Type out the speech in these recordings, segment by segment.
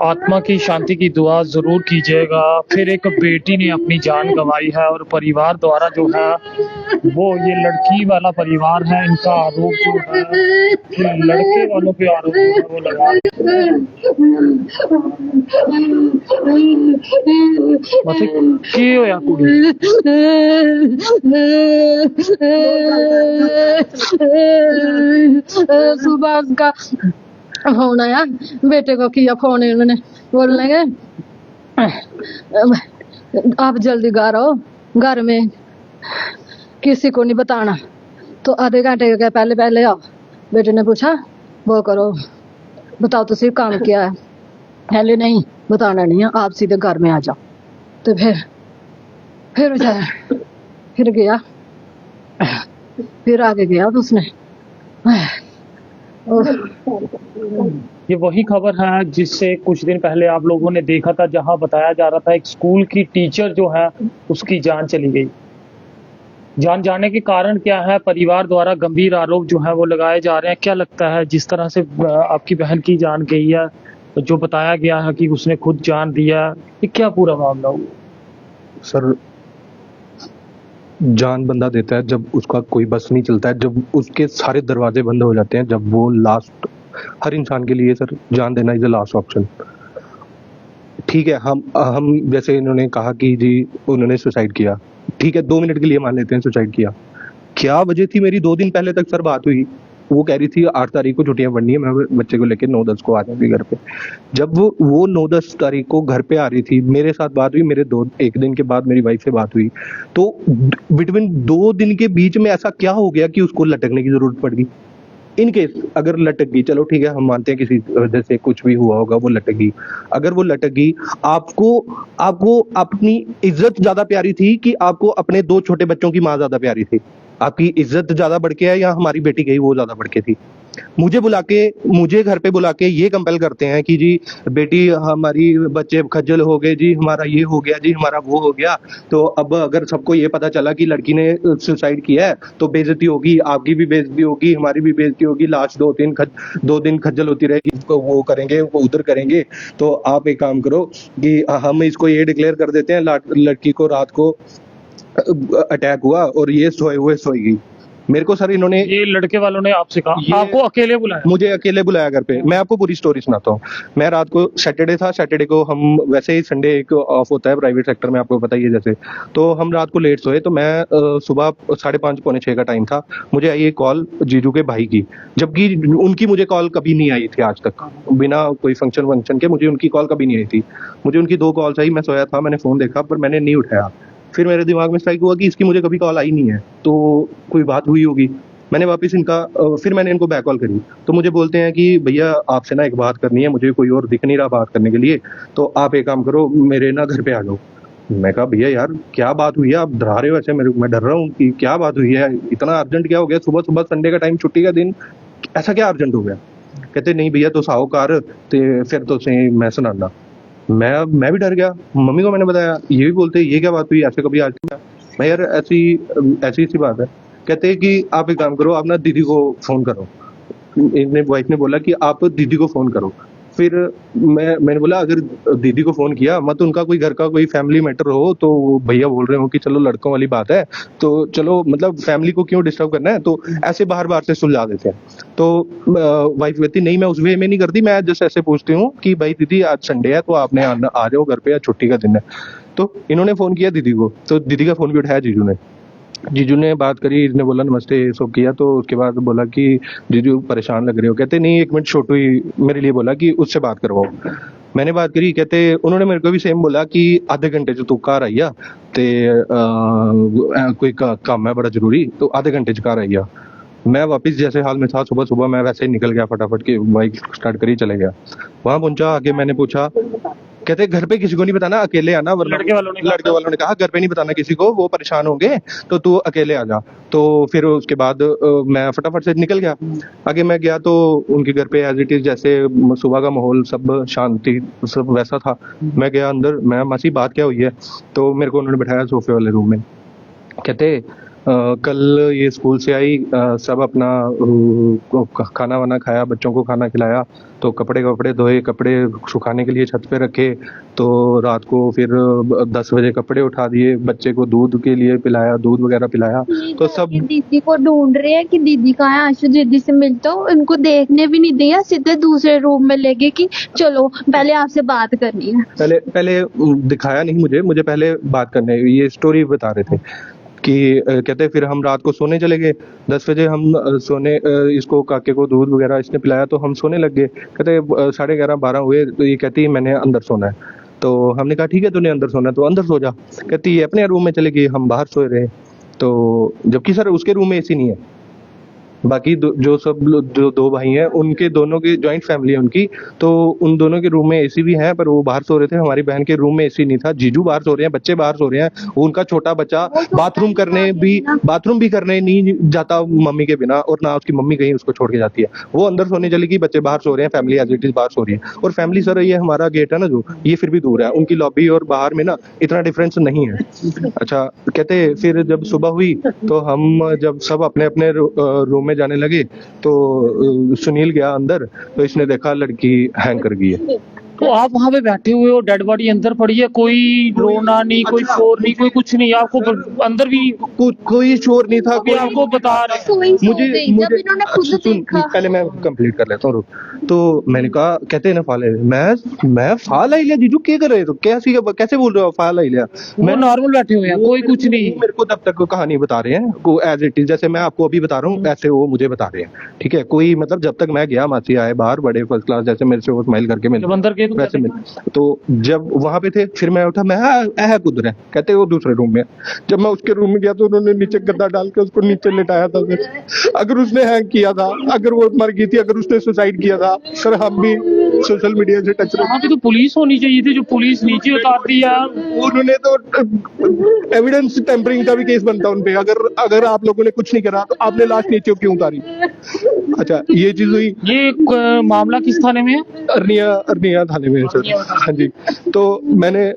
आत्मा की शांति की दुआ जरूर कीजिएगा। फिर एक बेटी ने अपनी जान गंवाई है और परिवार द्वारा जो है वो ये लड़की वाला परिवार है, इनका आरोप जो है कि लड़के वालों पे आरोप जो है वो लगा मतलब की होया कुड़ी सुबह का फोन आया बेटे को, किया फोन उन्होंने, बोल लगे आप जल्दी घर आओ, घर में किसी को नहीं बताना। तो आधे घंटे के पहले पहले आओ। बेटे ने पूछा वो करो, बताओ तो सिर्फ काम किया है। पहले नहीं बताना नहीं है, आप सीधे घर में आ जाओ। तो फिर बेचारा फिर गया, फिर आगे गया तो उसने ये वही खबर है जिससे कुछ दिन पहले आप लोगों ने देखा था, जहां बताया जा रहा था एक स्कूल की टीचर जो है उसकी जान चली गई। जान जाने के कारण क्या है, परिवार द्वारा गंभीर आरोप जो है वो लगाए जा रहे हैं। क्या लगता है जिस तरह से आपकी बहन की जान गई है, जो बताया गया है कि उसने खुद जान दिया, ये क्या पूरा मामला हुआ? सर, जान बंदा देता है जब उसका कोई बस नहीं चलता है, जब उसके सारे दरवाजे बंद हो जाते हैं, जब वो लास्ट, हर इंसान के लिए सर जान देना इज द लास्ट ऑप्शन। ठीक है, हम जैसे इन्होंने कहा कि जी उन्होंने सुसाइड किया, ठीक है 2 मिनट के लिए मान लेते हैं सुसाइड किया। क्या वजह थी? मेरी 2 दिन पहले तक सर बात हुई, वो कह रही थी 8 तारीख को छुट्टियां पड़नी है, मैं बच्चे को लेकर 9-10 को आ जाऊंगी घर पे। जब वो 9-10 तारीख को घर पे आ रही थी, मेरे साथ बात हुई, मेरे 1 दिन के बाद मेरी वाइफ से बात हुई। तो बिटवीन 2 दिन के बीच में ऐसा क्या हो गया कि उसको लटकने की जरूरत पड़ गई? इन केस अगर लटक गई, चलो ठीक है, हम मानते हैं किसी वजह से कुछ भी हुआ होगा, वो लटक गई। अगर वो लटक गई, आपको अपनी इज्जत ज्यादा प्यारी थी कि आपको अपने 2 छोटे बच्चों की माँ ज्यादा प्यारी थी? आपकी इज्जत ज्यादा बढ़ के है या हमारी बेटी गई वो ज्यादा बढ़ के थी? मुझे घर पे बुला के ये कंपेल करते हैं कि जी बेटी हमारी, बच्चे खज्जल हो गए जी, हमारा ये हो गया जी, हमारा वो हो गया। तो अब अगर सबको ये पता चला कि लड़की ने सुसाइड किया है तो बेइज्जती होगी, आपकी भी बेइज्जती होगी, हमारी भी बेइज्जती होगी, लास्ट 2 दिन खज्जल होती रहेगी, वो करेंगे, वो उधर करेंगे। तो आप एक काम करो कि हम इसको ये डिक्लेयर कर देते हैं, लड़की को रात को अटैक हुआ और ये सोए हुए सोई गई। मेरे को सर इन्होंने, ये लड़के वालों ने आपसे कहा, आपको अकेले बुलाया? मुझे अकेले बुलाया घर पे। मैं आपको पूरी स्टोरी सुनाता हूँ। मैं रात को, सैटरडे था, सैटरडे को हम, वैसे ही संडे एक ऑफ होता है प्राइवेट सेक्टर में, आपको पता ही है जैसे। तो हम रात को लेट सोए, तो मैं सुबह 5:30 पौने 6 का टाइम था, मुझे आई एक कॉल जीजू के भाई की, जबकि उनकी मुझे कॉल कभी नहीं आई थी आज तक, बिना कोई फंक्शन वंक्शन के मुझे उनकी कॉल कभी नहीं आई थी। मुझे उनकी 2 कॉल्स आई, मैं सोया था, मैंने फोन देखा पर मैंने नहीं उठाया। फिर मेरे दिमाग में स्ट्राइक हुआ कि इसकी मुझे कभी कॉल आई नहीं है, तो कोई बात हुई होगी। मैंने वापस फिर मैंने इनको बैक कॉल करी, तो मुझे बोलते हैं कि भैया आपसे ना एक बात करनी है, मुझे कोई और दिख नहीं रहा बात करने के लिए, तो आप एक काम करो, मेरे ना घर पे आ जाओ। मैं कहा भैया यार क्या बात हुई है, आप डरा रहे हो ऐसे, मैं डर रहा हूँ कि क्या बात हुई है, इतना अर्जेंट क्या हो गया, सुबह सुबह संडे का टाइम, छुट्टी का दिन, ऐसा क्या अर्जेंट हो गया? कहते नहीं भैया तो साहूकार, तो फिर तो मैं सुनाना। मैं भी डर गया, मम्मी को मैंने बताया, ये भी बोलते ये क्या बात हुई, ऐसे कभी आज? मैं यार ऐसी सी बात है। कहते हैं कि आप एक काम करो, आप ना दीदी को फोन करो। वाइफ ने बोला कि आप दीदी को फोन करो। फिर मैंने बोला अगर दीदी को फोन किया, मत उनका कोई घर का कोई फैमिली मैटर हो, तो भैया बोल रहे हो कि चलो लड़कों वाली बात है, तो चलो मतलब फैमिली को क्यों डिस्टर्ब करना है, तो ऐसे बाहर बाहर से सुलझा देते हैं। तो वाइफ कहती नहीं, मैं उस वे में नहीं करती, मैं जस्ट ऐसे पूछती हूँ कि भाई दीदी आज संडे है तो आपने आ जाओ घर पे, आज छुट्टी का दिन है। तो इन्होंने फोन किया दीदी को, तो दीदी का फोन भी उठाया जीजू ने बात करी, इसने बोला नमस्ते सब किया, तो उसके बाद बोला कि जीजू परेशान लग रहे हो। कहते नहीं 1 मिनट, छोटू ही मेरे लिए बोला कि उससे बात करवाओ। मैंने बात करी, कहते उन्होंने मेरे को भी सेम बोला कि आधे घंटे च तू घर आई आ, ते कोई काम है बड़ा जरूरी, तो आधे घंटे च घर आई आ। मैं वापस जैसे हाल में था, सुबह सुबह मैं वैसे ही निकल गया फटाफट की बाइक स्टार्ट करी चले गया। वहां पहुंचा, आगे मैंने पूछा, कहते घर पे किसी को नहीं बताना, अकेले आना, वरना लड़के वालों ने कहा घर पे नहीं बताना किसी को, वो परेशान होंगे, तो तू अकेले आ जा। तो फिर उसके बाद मैं फटाफट से निकल गया। आगे मैं गया तो उनके घर पे एज इट इज जैसे सुबह का माहौल, सब शांति, सब वैसा था। मैं गया अंदर, मैं मासी बात क्या हुई है, तो मेरे को उन्होंने बैठाया सोफे वाले रूम में। कहते कल ये स्कूल से आई, सब अपना खाना वाना खाया, बच्चों को खाना खिलाया, तो कपड़े धोए, कपड़े सुखाने के लिए छत पे रखे, तो रात को फिर 10 बजे कपड़े उठा दिए, बच्चे को दूध के लिए पिलाया, दूध वगैरह पिलाया। तो सब दीदी को ढूंढ रहे हैं कि दीदी कहाँ है, आशु दीदी से मिलता हूँ, इनको देखने भी नहीं दिया, सीधे दूसरे रूम में ले गए कि चलो पहले आपसे बात करनी है। पहले दिखाया नहीं मुझे पहले बात करने, ये स्टोरी बता रहे थे कि कहते फिर हम रात को सोने चले गए। 10 बजे हम सोने, इसको काके को दूध वगैरह इसने पिलाया तो हम सोने लग गए। कहते 11:30 12 हुए, तो ये कहती मैंने अंदर सोना है। तो हमने कहा ठीक है, तूने अंदर सोना है तो अंदर सो जा। कहती ये अपने रूम में चले गई, हम बाहर सोए रहे। तो जबकि सर उसके रूम में एसी नहीं है, बाकी जो सब जो 2 भाई हैं उनके दोनों की जॉइंट फैमिली है उनकी, तो उन दोनों के रूम में एसी भी है, पर वो बाहर सो रहे थे। हमारी बहन के रूम में एसी नहीं था, जीजू बाहर सो रहे हैं, बच्चे बाहर सो रहे हैं। उनका छोटा बच्चा बाथरूम भी करने नहीं जाता मम्मी के बिना, और ना उसकी मम्मी कहीं उसको छोड़ के जाती है। वो अंदर सोने चली गई, बच्चे बाहर सो रहे हैं, फैमिली एज इट इज बाहर सो रही है। और फैमिली सर ये हमारा गेट है ना जो, ये फिर भी दूर है, उनकी लॉबी और बाहर में ना इतना डिफरेंस नहीं है। अच्छा, कहते फिर जब सुबह हुई तो हम जब सब अपने अपने रूम में जाने लगे, तो सुनील गया अंदर, तो इसने देखा लड़की हैंग कर गई है। तो आप वहां पे बैठे हुए हो, डेड बॉडी अंदर पड़ी है, कोई रोना नहीं, कोई शोर नहीं, कोई कुछ नहीं, आपको अंदर भी कोई शोर नहीं था, कोई आपको बता रहे। मुझे जब इन्होंने खुद देखा, पहले मैं कंप्लीट कर लेता हूँ। तो मैंने कहा, कहते ना फाल मैं फाल आई लिया जीजू, क्या कर रहे हो, कैसे बोल रहे हो फाल आई लिया? मैं नॉर्मल बैठे हुए हैं, कोई कुछ नहीं। मेरे को तब तक कहानी बता रहे हैं को एज इट इज, जैसे मैं आपको अभी बता रहा हूँ ऐसे वो मुझे बता रहे हैं, ठीक है। कोई मतलब जब तक मैं गया, मासी आए बाहर, बड़े फर्स्ट क्लास, जैसे मेरे से वो स्माइल करके मिले, अंदर के वैसे मिले। तो जब वहां पे थे, फिर मैं उठा, मैं कुदर है, कहते वो दूसरे रूम में। जब मैं उसके रूम में गया तो उन्होंने नीचे गद्दा डाल के उसको नीचे लिटाया था। अगर उसने हैंग किया था, अगर वो मर गई थी, अगर उसने सुसाइड किया था, सर हम भी सोशल मीडिया से टच रहे। वहाँ पे तो पुलिस होनी चाहिए थी, जो पुलिस नीचे उतारती है। उन्होंने तो एविडेंस टेम्परिंग का भी केस बनता उनपे, अगर आप लोगों ने कुछ नहीं करा तो आपने लाश नीचे क्यों उतारी? अच्छा, ये चीज हुई। ये मामला किस थाने में है? अरनिया थाने में है सर। हाँ जी। तो मैंने,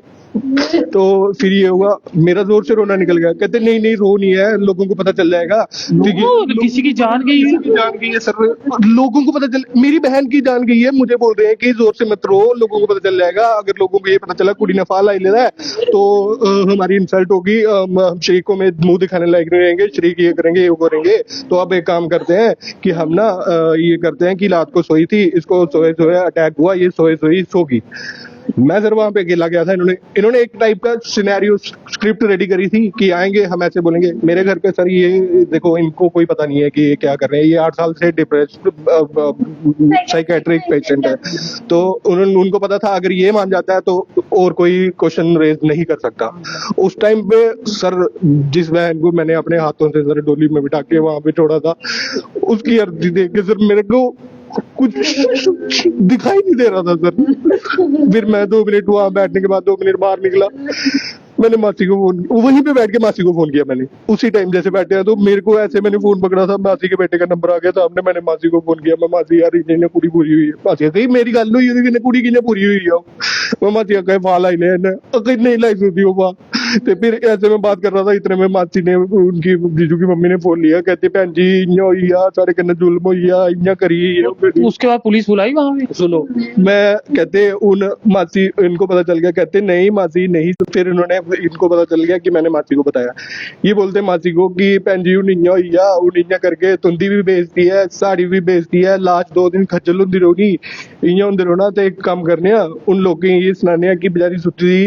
तो फिर ये हुआ, मेरा जोर से रोना निकल गया। कहते नहीं रो नहीं है, लोगों को पता चल जाएगा। किसी की जान गई है सर, लोगों को पता चल, मेरी बहन की जान गई है, मुझे बोल रहे हैं कि जोर से मत रो, लोगों को पता चल जाएगा। अगर लोगों को ये पता चला कुड़ी ने फाल आई ले रहा है तो हमारी इंसल्ट होगी, शरीकों में मुंह दिखाने लायक नहीं रहेंगे, शरीक ये करेंगे वो करेंगे। तो अब एक काम करते हैं कि हम ना ये करते हैं कि रात को सोई थी, इसको सोए अटैक हुआ, ये सोई सोगी। मैं सर वहां पे अकेला गया था। इन्होंने एक टाइप का सिनेरियो स्क्रिप्ट रेडी करी थी कि आएंगे, हम ऐसे बोलेंगे मेरे घर पे, सर ये देखो इनको कोई पता नहीं है कि ये क्या कर रहे हैं, ये 8 साल से डिप्रेस्ड साइकेट्रिक पेशेंट है। तो उनको पता था अगर ये मान जाता है तो और कोई क्वेश्चन रेज नहीं कर सकता। उस टाइम पे सर जिस बहन को मैंने अपने हाथों से सर डोली में बिठा के वहां पे छोड़ा था, उसकी अर्जी देख के सर मेरे को कुछ दिखाई नहीं दे रहा था सर। फिर मैं 2 मिनट वहां बैठने के बाद 2 मिनट बाहर निकला, मैंने मासी को फोन, वहीं पे बैठ के मासी को फोन किया मैंने। उसी टाइम जैसे बैठे हैं तो मेरे को ऐसे, मैंने फोन पकड़ा था, मासी के बेटे का नंबर आ गया सामने, मैंने मासी को फोन किया, मैं मासी यार इन्हें कुड़ी पूरी हुई है। मासी कही मेरी गल हुई है, कुड़ी की पूरी हुई है। मैं मासी कहे फाल आई नहीं लाई सुधी हो। तो फिर ऐसे में बात कर रहा था, इतने में मासी ने, उनकी जीजू की मम्मी ने फोन लिया, कहते भैन जी इं हुई आ, सारे कन्ने जुल्म हुई आ, इं करी। उसके बाद पुलिस बुलाई वहां पे? सुनो, मैं कहते उन मासी, इनको पता चल गया, कहते नहीं मासी नहीं। तो फिर इन्होंने, इनको पता चल गया कि मैंने मासी को बताया। ये बोलते मासी को कि भैन जी उन्हीं हुई आ, उन्हीं करके तुंदी भी बेचती है, साड़ी भी बेचती है, लास्ट 2 दिन खज्जल होंदी रहोगी, इं होंदे रहो ना। तो एक काम करने उन लोगों ये सुनाने कि बेचारी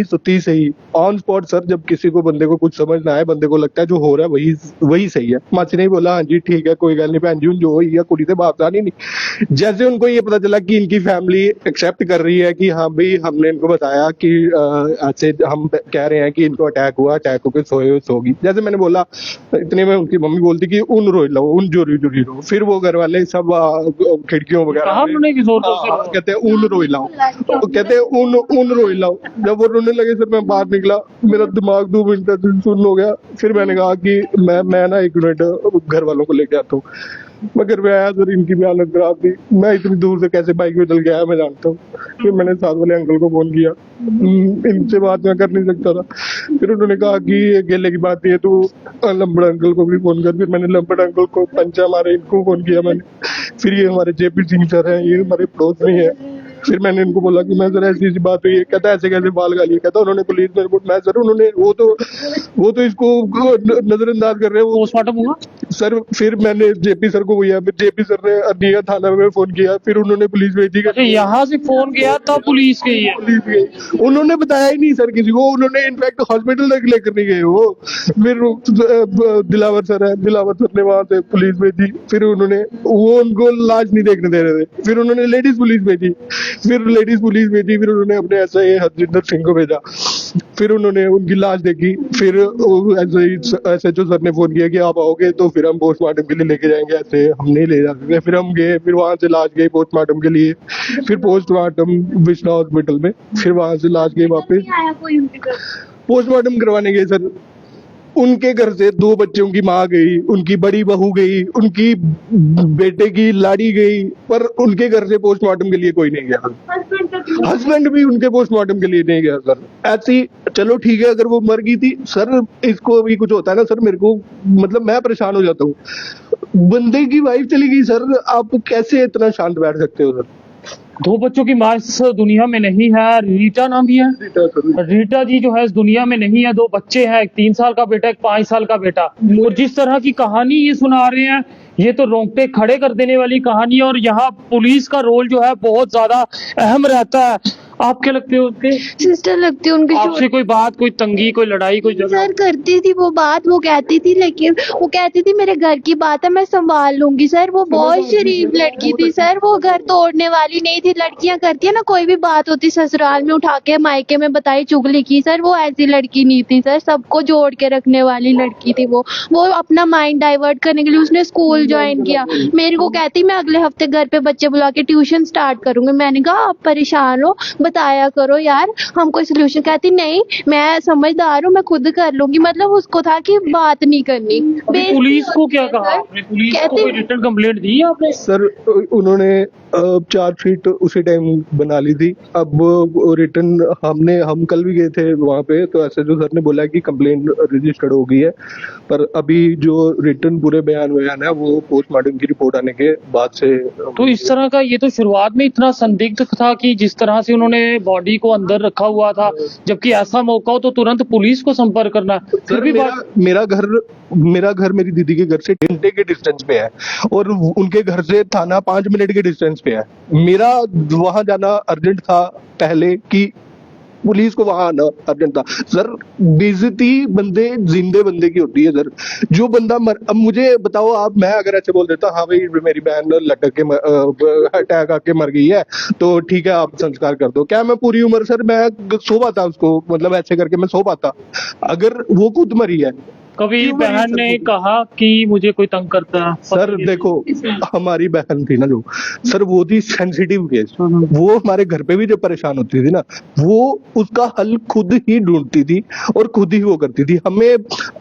सुती सही ऑन स्पॉट। सर जब जब किसी को बंदे को कुछ समझ ना आए, बंदे को लगता है जो हो रहा है वही वही सही है। मासी ने बोला हाँ जी ठीक है कोई गल नहीं भैन जी, जो हुई है कुड़ी से बात आनी नहीं। जैसे उनको ये पता चला कि इनकी फैमिली एक्सेप्ट कर रही है कि हाँ भाई हमने इनको बताया कि ऐसे हम कह रहे हैं कि इनको अटैक हुआ, अटैक होकर सोए सोगी, जैसे मैंने बोला इतने में उनकी मम्मी बोलती कि उन रोई लो, उन जोरी जोरी रो। फिर वो घर वाले सब खिड़कियों कहा वगैरह उन्होंने कि जोर जोर से हाँ, रो? कहते हैं ऊन रोई लाओ, तो कहते हैं ऊन रोई लाओ। जब वो रोने लगे सर मैं बाहर निकला, मेरा दिमाग 2 मिनट तक सुन्न हो गया। फिर मैंने कहा कि मैं ना 1 मिनट घर वालों को लेके आता हूँ। मैं घर पे आया सर, इनकी भी हालत खराब थी। मैं इतनी दूर से कैसे बाइक में चल के आया मैं जानता हूँ। फिर मैंने साथ वाले अंकल को फोन किया, इनसे बात मैं कर नहीं सकता था। फिर उन्होंने कहा कि ये अकेले की बात नहीं है, तू लंबड़ अंकल को भी फोन कर। फिर मैंने लंबड़ अंकल को, पंचा हमारे, इनको फोन किया मैंने। फिर ये हमारे जेपी सिंह सर हैं, ये हमारे पड़ोस में है। फिर मैंने इनको बोला कि मैं सर ऐसी ऐसी बात हुई है। कहता ऐसे कैसे बाल गाली, कहता उन्होंने पुलिस में रिपोर्ट। मैं सर उन्होंने वो तो इसको नजरअंदाज कर रहे हैं वो पोस्टमार्टम हुआ? सर। फिर मैंने जेपी सर को भैया, फिर जेपी सर ने अरनिया थाना में फोन किया, फिर उन्होंने पुलिस भेजी। अच्छा, यहाँ से फोन गया तब पुलिस गई है? पुलिस गई, उन्होंने बताया ही नहीं सर किसी को। उन्होंने इनफैक्ट हॉस्पिटल तक लेकर नहीं गए वो। फिर दिलावर सर है, दिलावर सर ने वहां से पुलिस भेजी। फिर उन्होंने वो उनको लाश नहीं देखने दे रहे थे, फिर उन्होंने लेडीज पुलिस भेजी। फिर फिर उन्होंने अपने एसआई हरजिंदर सिंह को भेजा। फिर उन्होंने उनकी लाश देखी। फिर एसएचओ सर ने फोन किया कि आप आओगे तो फिर हम पोस्टमार्टम के लिए लेके जाएंगे, ऐसे हम नहीं ले जा सकते। फिर हम गए, फिर वहां से लाश गई पोस्टमार्टम के लिए। फिर पोस्टमार्टम विश्वा हॉस्पिटल में, फिर वहां से लाश गई वापस आया कोई उनके घर? पोस्टमार्टम करवाने गए सर। उनके घर से 2 बच्चों की माँ गई, उनकी बड़ी बहू गई, उनकी बेटे की लाड़ी गई, पर उनके घर से पोस्टमार्टम के लिए कोई नहीं गया। हस्बैंड भी उनके पोस्टमार्टम के लिए नहीं गया सर। ऐसी चलो ठीक है, अगर वो मर गई थी सर, इसको भी कुछ होता है ना सर, मेरे को मतलब मैं परेशान हो जाता हूँ। बंदे की वाइफ चली गई सर, आप कैसे इतना शांत बैठ सकते हो सर? 2 बच्चों की माँ इस दुनिया में नहीं है, रीटा नाम भी है। रीटा जी जो है इस दुनिया में नहीं है। 2 बच्चे हैं, एक 3 साल का बेटा, एक 5 साल का बेटा। और जिस तरह की कहानी ये सुना रहे हैं, ये तो रोंगटे खड़े कर देने वाली कहानी है। और यहाँ पुलिस का रोल जो है बहुत ज्यादा अहम रहता है। आप क्या लगते हो उसके? सिस्टर लगती है उनकी। आपसे कोई बात, कोई तंगी, कोई लड़ाई, कोई झगड़ा? सर करती थी वो बात, वो कहती थी, लेकिन वो कहती थी मेरे घर की बात है मैं संभाल लूंगी। सर वो बहुत शरीफ लड़की थी सर, वो घर तोड़ने वाली नहीं थी। लड़कियां करती है ना, कोई भी बात होती ससुराल में उठा के मायके में बताई, चुगली की। सर वो ऐसी लड़की नहीं थी सर, सबको जोड़ के रखने वाली लड़की थी वो अपना माइंड डाइवर्ट करने के लिए उसने स्कूल ज्वाइन किया। मेरे को कहती मैं अगले हफ्ते घर पे बच्चे बुला के ट्यूशन स्टार्ट करूंगी। मैंने कहा आप परेशान हो, बताया करो यार, हम कोई सोल्यूशन। कहती नहीं मैं समझदार हूँ, मैं खुद कर लूंगी। मतलब उसको था कि बात नहीं करनी। पुलिस को क्या कहा आपने? पुलिस को कोई रिटर्न कंप्लेंट दी आपने? सर उन्होंने चार्जशीट उसी टाइम बना ली थी। अब रिटर्न हम कल भी गए थे वहाँ पे, तो एसएचओ सर ने बोला कि कंप्लेंट रजिस्टर्ड हो गई है, पर अभी जो रिटर्न पूरे बयान है वो पोस्टमार्टम की रिपोर्ट आने के बाद से। तो इस तरह का ये तो शुरुआत में इतना संदिग्ध था कि जिस तरह से उन्होंने बॉडी को अंदर रखा हुआ था, जबकि ऐसा मौका हो तो तुरंत पुलिस को संपर्क करना। फिर भी मेरा घर मेरी दीदी के घर से 1 घंटे के डिस्टेंस पे है और उनके घर से थाना 5 मिनट के डिस्टेंस पे है। मेरा वहां जाना अर्जेंट था पहले कि पुलिस को वहां आना अर्जेंट था सर। बेइज्जती जिंदे बंदे की होती है सर। जो बंदा अब मुझे बताओ आप, मैं अगर ऐसे बोल देता हाँ भाई मेरी बहन लटक के अटैक आके मर गई है तो ठीक है आप संस्कार कर दो, क्या मैं पूरी उम्र सर मैं सो पाता उसको, मतलब ऐसे करके मैं सो पाता अगर वो खुद मरी है? कभी बहन ने कहा कि मुझे कोई तंग करता है? सर देखो हमारी बहन थी ना जो सर, वो थी सेंसिटिव केस। वो हमारे घर पे भी जब परेशान होती थी ना, वो उसका हल खुद ही ढूंढती थी और खुद ही वो करती थी। हमें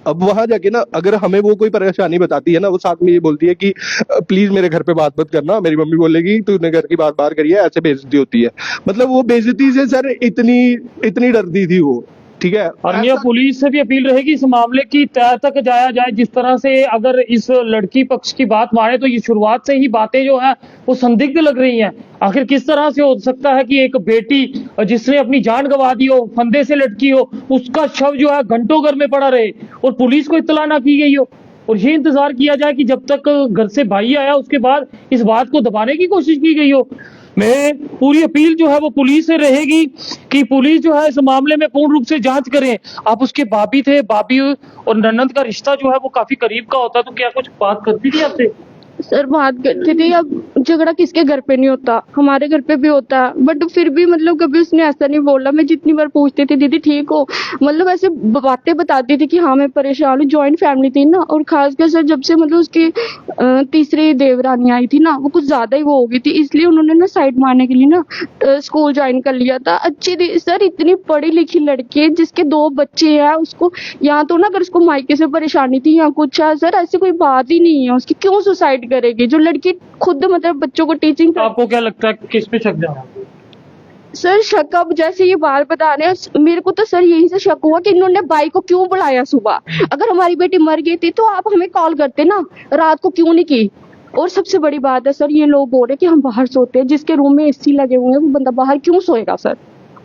अब वहां जाके ना, अगर हमें वो कोई परेशानी बताती है ना, वो साथ में ये बोलती है कि प्लीज मेरे घर पे बात मत करना, मेरी मम्मी बोलेगी तूने घर की बात बाहर करी है, ऐसे बेइज्जती होती है। मतलब वो बेइज्जती से सर इतनी डरती थी वो, ठीक है। और ये पुलिस से भी अपील रहेगी इस मामले की तह तक जाया जाए। जिस तरह से अगर इस लड़की पक्ष की बात माने तो ये शुरुआत से ही बातें जो है वो संदिग्ध लग रही हैं। आखिर किस तरह से हो सकता है कि एक बेटी जिसने अपनी जान गंवा दी हो, फंदे से लटकी हो, उसका शव जो है घंटों घर में पड़ा रहे और पुलिस को इत्तला ना की गई हो, और ये इंतजार किया जाए कि जब तक घर से भाई आया उसके बाद इस बात को दबाने की कोशिश की गई हो। मैं पूरी अपील जो है वो पुलिस से रहेगी कि पुलिस जो है इस मामले में पूर्ण रूप से जांच करे। आप उसके भाभी थे, भाभी और ननद का रिश्ता जो है वो काफी करीब का होता है, तो क्या कुछ बात करती थी आपसे? सर बात करती थी। अब झगड़ा किसके घर पे नहीं होता, हमारे घर पे भी होता है, बट फिर भी मतलब कभी उसने ऐसा नहीं बोला। मैं जितनी बार पूछती थी दीदी ठीक हो, मतलब ऐसे बातें बताती थी कि हाँ मैं परेशान हूँ। जॉइंट फैमिली थी ना, और खासकर सर जब से मतलब उसकी तीसरी देवरानी आई थी ना, वो कुछ ज्यादा ही वो हो गई थी, इसलिए उन्होंने ना साइड मारने के लिए ना स्कूल ज्वाइन कर लिया था। अच्छी थी सर, इतनी पढ़ी लिखी लड़की है जिसके 2 बच्चे हैं। उसको यहाँ तो ना अगर उसको मायके से परेशानी थी या कुछ है सर, ऐसी कोई बात ही नहीं है उसकी। क्यों सुसाइड करेगी जो लड़की खुद मतलब बच्चों को टीचिंग कर। आपको क्या लगता है किस पे शक जा रहा है? सर शक अब जैसे ये बात बता रहे हैं, मेरे को तो सर यही से शक हुआ कि इन्होंने बाई को क्यों बुलाया सुबह। अगर हमारी बेटी मर गई थी तो आप हमें कॉल करते ना, रात को क्यों नहीं की। और सबसे बड़ी बात है सर, ये लोग बोल रहे कि हम बाहर सोते हैं, जिसके रूम में एसी लगे हुए हैं वो बंदा बाहर क्यों सोएगा सर?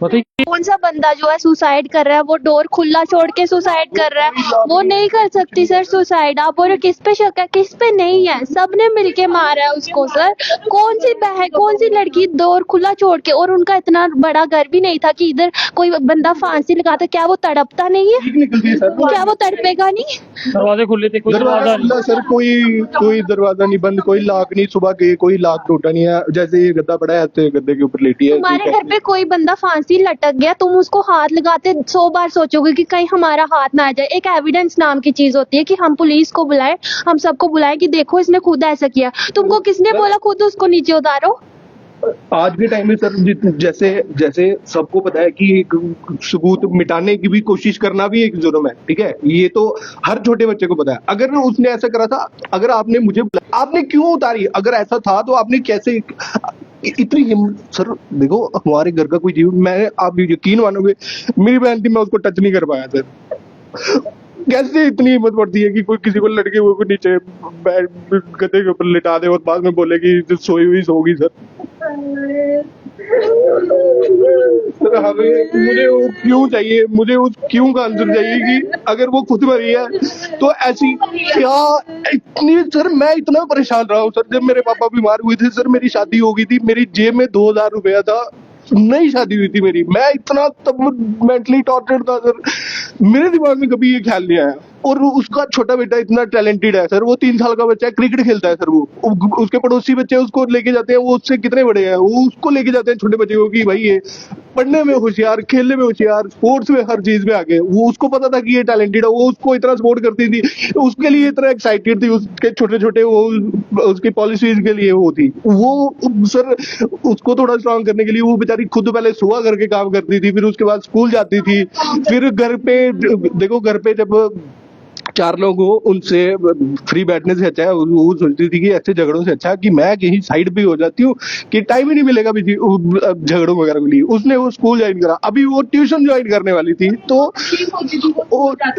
बताइए। कौन सा बंदा जो है सुसाइड कर रहा है, वो डोर खुला छोड़ के सुसाइड कर रहा है? वो नहीं कर सकती सर सुसाइड। आप बोल रहे किस पे शक है, किस पे नहीं है, सबने मिलके मारा है उसको सर। कौन सी बहन, कौन सी लड़की डोर खुला छोड़ के, और उनका इतना बड़ा घर भी नहीं था कि इधर कोई बंदा फांसी लगाता। क्या वो तड़पता नहीं है? क्या वो तड़पेगा नहीं? दरवाजे खुले थे, कोई दरवाजा खुला सर, कोई दरवाजा नहीं बंद, कोई लॉक नहीं, सुबह गए कोई लॉक टूटा नहीं है। जैसे ये गद्दा पड़ा है ऐसे गद्दे के ऊपर लेटी है। तुम्हारे घर पे कोई बंदा फांसी लटक गया, तुम उसको हाथ लगाते 100 बार सोचोगे कि कहीं हमारा हाथ ना आ जाए। एक एविडेंस नाम की चीज होती है कि हम पुलिस को बुलाएं, हम सबको बुलाएं कि देखो इसने खुद ऐसा किया। तुमको किसने बोला खुद उसको नीचे उतारो? आज के टाइम में सर जैसे जैसे सबको पता है कि एक सबूत मिटाने की भी कोशिश करना भी एक जुर्म है, ठीक है? ये तो हर छोटे बच्चे को पता है। अगर उसने ऐसा करा था, अगर आपने मुझे आपने क्यों उतारी? अगर ऐसा था तो आपने कैसे इतनी हिम्मत? सर देखो हमारे घर का कोई जीव, मैं आप यकीन मानोगे मेरी बहन थी, मैं उसको टच नहीं कर पाया सर। कैसे इतनी हिम्मत पड़ती है कि कोई किसी को लड़के को नीचे गद्दे के ऊपर लिटा दे और बाद में बोले कि सोई हुई सोगी सर। सर हमें मुझे वो क्यों चाहिए, मुझे उस क्यों का आंसर चाहिए कि अगर वो खुद मरी है तो ऐसी क्या इतनी। सर मैं इतना परेशान रहा हूँ सर, जब मेरे पापा बीमार हुए थे सर, मेरी शादी हो गई थी, मेरी जेब में 2000 रुपया था, नई शादी हुई थी मेरी, मैं इतना तब मेंटली टॉर्चर्ड था सर, मेरे दिमाग में कभी ये ख्याल नहीं आया। और उसका छोटा बेटा इतना टैलेंटेड है सर, वो 3 साल का बच्चा है, क्रिकेट खेलता है सर। वो उसके पड़ोसी बच्चे उसको लेके जाते हैं, वो उससे कितने बड़े हैं, वो उसको लेके जाते हैं छोटे बच्चे को कि भाई ये पढ़ने में होशियार, खेलने में होशियार, स्पोर्ट्स में हर चीज में आगे। वो उसको पता था कि ये टैलेंटेड है, वो उसको इतना सपोर्ट करती थी, उसके लिए इतना एक्साइटेड थी, उसके छोटे छोटे वो उसकी पॉलिसीज के लिए वो थी। वो सर उसको थोड़ा स्ट्रांग करने के लिए वो बेचारी खुद पहले सुबह करके काम करती थी, फिर उसके बाद स्कूल जाती थी, फिर घर पे देखो, घर पे जब 4 लोग हो उनसे फ्री बैठने से अच्छा है, वो सोचती थी कि ऐसे झगड़ों से अच्छा कि मैं कहीं साइड भी हो जाती हूँ कि टाइम ही नहीं मिलेगा झगड़ों वगैरह के लिए। उसने वो स्कूल ज्वाइन करा, अभी वो ट्यूशन ज्वाइन करने वाली थी। तो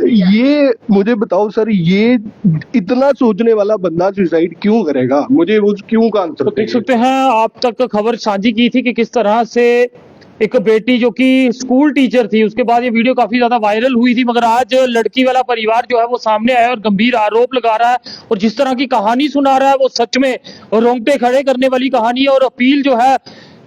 ये मुझे बताओ सर, ये इतना सोचने वाला बंदा सुसाइड क्यों करेगा? मुझे वो क्यों का आंसर। तो देख सकते हैं, आप तक खबर साझी की थी कि किस तरह से एक बेटी जो कि स्कूल टीचर थी, उसके बाद ये वीडियो काफी ज्यादा वायरल हुई थी, मगर आज लड़की वाला परिवार जो है वो सामने आया और गंभीर आरोप लगा रहा है और जिस तरह की कहानी सुना रहा है वो सच में रोंगटे खड़े करने वाली कहानी है। और अपील जो है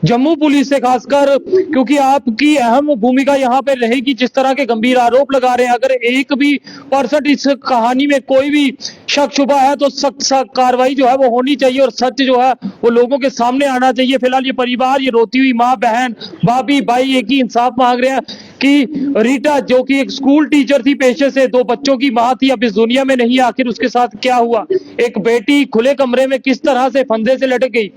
जम्मू पुलिस से खासकर, क्योंकि आपकी अहम भूमिका यहाँ पे रहेगी, जिस तरह के गंभीर आरोप लगा रहे हैं, अगर एक भी % इस कहानी में कोई भी शक शुबा है तो सख्त कार्रवाई जो है वो होनी चाहिए और सच जो है वो लोगों के सामने आना चाहिए। फिलहाल ये परिवार, ये रोती हुई माँ, बहन, भाभी, भाई एक ही इंसाफ मांग रहे हैं कि रीटा जो कि एक स्कूल टीचर थी पेशे से, 2 बच्चों की माँ थी, अब इस दुनिया में नहीं, आखिर उसके साथ क्या हुआ? एक बेटी खुले कमरे में किस तरह से फंदे से लटक गई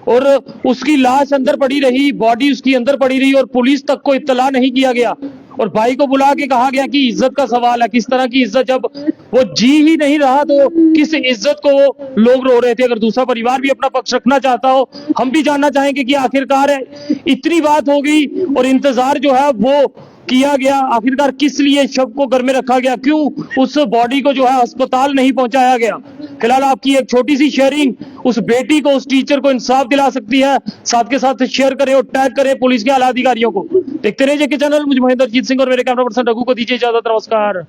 और उसकी लाश अंदर पड़ी रही, बॉडी उसकी अंदर पड़ी रही और पुलिस तक को इत्तला नहीं किया गया और भाई को बुला के कहा गया कि इज्जत का सवाल है। किस तरह की इज्जत, जब वो जी ही नहीं रहा तो किस इज्जत को लोग रो रहे थे? अगर दूसरा परिवार भी अपना पक्ष रखना चाहता हो, हम भी जानना चाहेंगे कि आखिरकार इतनी बात हो गई और इंतजार जो है वो किया गया, आखिरकार किस लिए शव को घर में रखा गया, क्यों उस बॉडी को जो है अस्पताल नहीं पहुंचाया गया? फिलहाल आपकी एक छोटी सी शेयरिंग उस बेटी को, उस टीचर को इंसाफ दिला सकती है। साथ के साथ शेयर करें और टैग करें पुलिस के आला अधिकारियों को। देखते रहिए के चैनल। मुझे महेंद्रजीत सिंह और मेरे कैमरा पर्सन रघु को दीजिए इजाजत। नमस्कार।